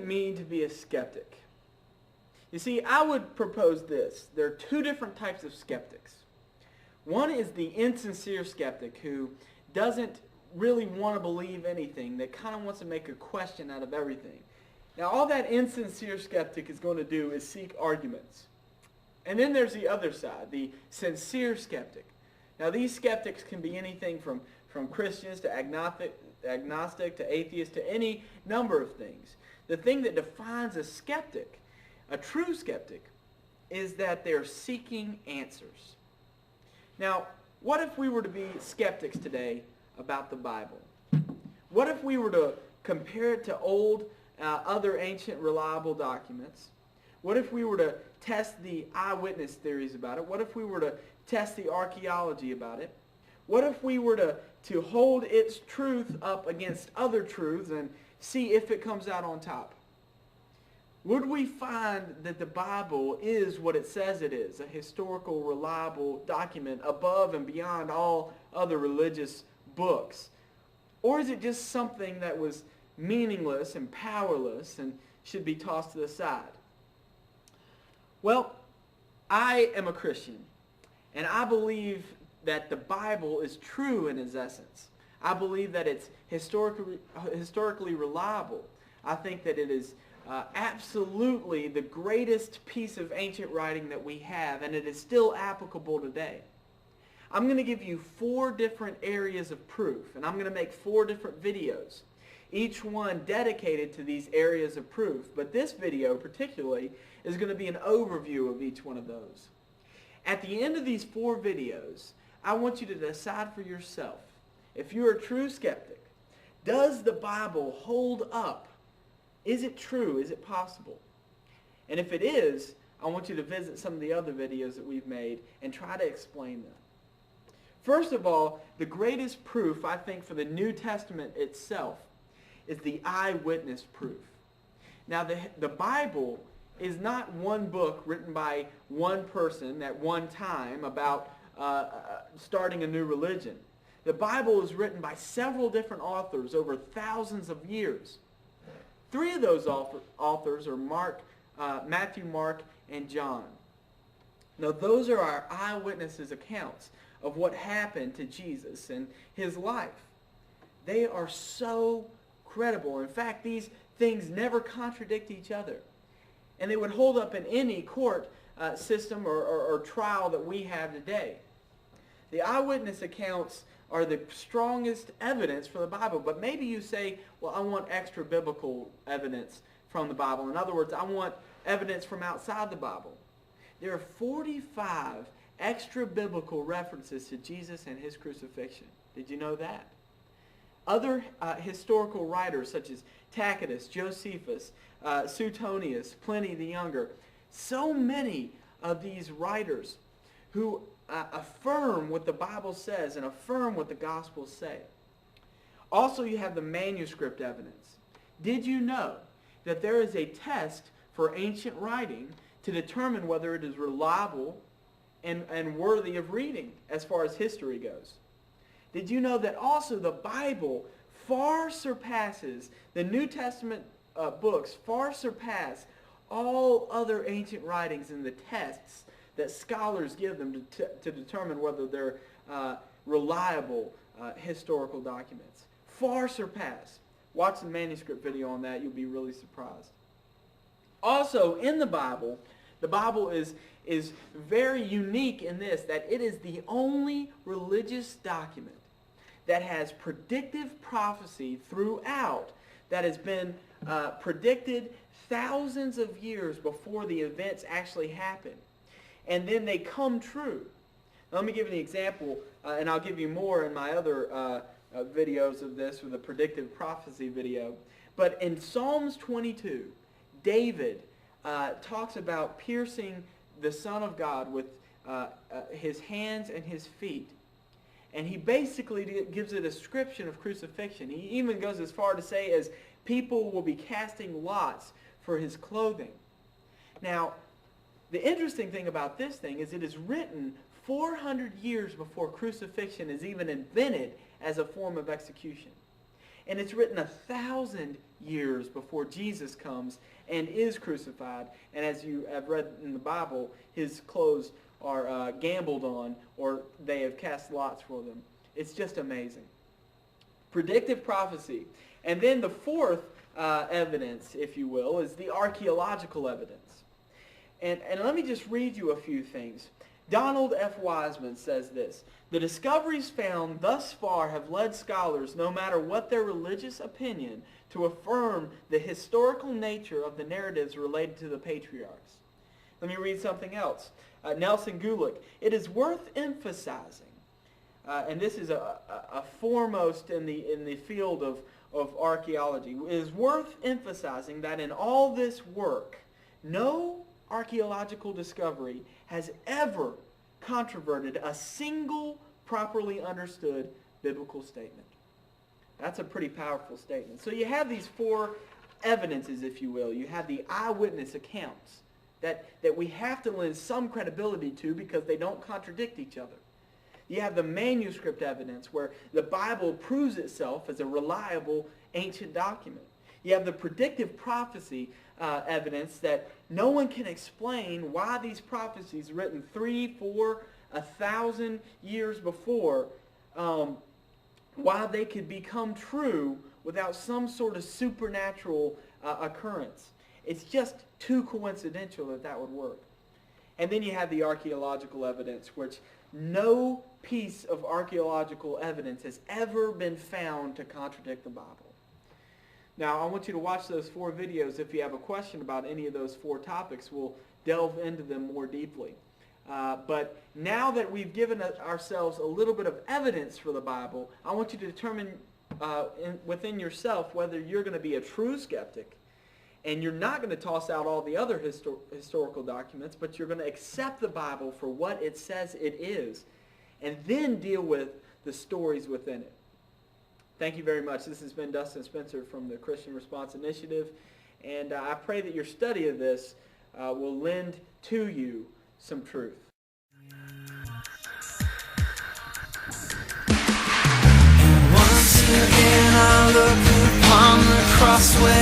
it mean to be a skeptic? You see, I would propose this. There are two different types of skeptics. One is the insincere skeptic who doesn't really want to believe anything, that kind of wants to make a question out of everything. Now, all that insincere skeptic is going to do is seek arguments. And then there's the other side, the sincere skeptic. Now, these skeptics can be anything from Christians to agnostic to atheist to any number of things. The thing that defines a skeptic, a true skeptic, is that they're seeking answers. Now, what if we were to be skeptics today about the Bible? What if we were to compare it to other ancient reliable documents? What if we were to test the eyewitness theories about it? What if we were to test the archaeology about it? What if we were to hold its truth up against other truths and see if it comes out on top? Would we find that the Bible is what it says it is, a historical, reliable document above and beyond all other religious books? Or is it just something that was meaningless and powerless and should be tossed to the side? Well, I am a Christian, and I believe that the Bible is true in its essence. I believe that it's historically reliable. I think that it is absolutely the greatest piece of ancient writing that we have, and it is still applicable today. I'm going to give you 4 different areas of proof, and I'm going to make 4 different videos, each one dedicated to these areas of proof. But this video particularly is going to be an overview of each one of those. At the end of these 4 videos, I want you to decide for yourself, if you're a true skeptic, does the Bible hold up? Is it true? Is it possible? And if it is, I want you to visit some of the other videos that we've made and try to explain them. First of all, the greatest proof, I think, for the New Testament itself is the eyewitness proof. Now, the Bible is not one book written by one person at one time about starting a new religion. The Bible is written by several different authors over thousands of years. 3 of those authors are Matthew, Mark, and John. Now, those are our eyewitnesses' accounts of what happened to Jesus and his life. They are so credible. In fact, these things never contradict each other. And they would hold up in any court system or trial that we have today. The eyewitness accounts are the strongest evidence for the Bible. But maybe you say, well, I want extra biblical evidence from the Bible. In other words, I want evidence from outside the Bible. There are 45 extra biblical references to Jesus and his crucifixion. Did you know that? Other historical writers such as Tacitus, Josephus, Suetonius, Pliny the Younger, so many of these writers who affirm what the Bible says and affirm what the Gospels say. Also, you have the manuscript evidence. Did you know that there is a test for ancient writing to determine whether it is reliable and worthy of reading as far as history goes? Did you know that also the Bible far surpasses, the New Testament books far surpass all other ancient writings in the tests that scholars give them to determine whether they're reliable historical documents? Far surpass. Watch the manuscript video on that. You'll be really surprised. Also, in the Bible is very unique in this, that it is the only religious document that has predictive prophecy throughout, that has been predicted thousands of years before the events actually happen. And then they come true. Now, let me give you an example, and I'll give you more in my other videos of this with a predictive prophecy video. But in Psalms 22, David talks about piercing the Son of God with his hands and his feet. And he basically gives a description of crucifixion. He even goes as far to say as people will be casting lots for his clothing. Now, the interesting thing about this thing is it is written 400 years before crucifixion is even invented as a form of execution. And it's written 1,000 years before Jesus comes and is crucified. And as you have read in the Bible, his clothes are gambled on, or they have cast lots for them. It's just amazing. Predictive prophecy. And then the fourth evidence, if you will, is the archaeological evidence. And let me just read you a few things. Donald F. Wiseman says this: "The discoveries found thus far have led scholars, no matter what their religious opinion, to affirm the historical nature of the narratives related to the patriarchs." Let me read something else. Nelson Gulick: "It is worth emphasizing," and this is a foremost in the field of archaeology, "it is worth emphasizing that in all this work, no archaeological discovery has ever controverted a single properly understood biblical statement." That's a pretty powerful statement. So you have these four evidences, if you will. You have the eyewitness accounts that we have to lend some credibility to because they don't contradict each other. You have the manuscript evidence where the Bible proves itself as a reliable ancient document. You have the predictive prophecy evidence that no one can explain why these prophecies written 3, 4, 1,000 years before, why they could become true without some sort of supernatural occurrence. It's just too coincidental that would work. And then you have the archaeological evidence, which no piece of archaeological evidence has ever been found to contradict the Bible. Now, I want you to watch those 4 videos. If you have a question about any of those 4 topics, we'll delve into them more deeply. But now that we've given ourselves a little bit of evidence for the Bible, I want you to determine within yourself whether you're going to be a true skeptic, and you're not going to toss out all the other historical documents, but you're going to accept the Bible for what it says it is, and then deal with the stories within it. Thank you very much. This has been Dustin Spencer from the Christian Response Initiative, and I pray that your study of this will lend to you some truth. And once again I look upon the cross where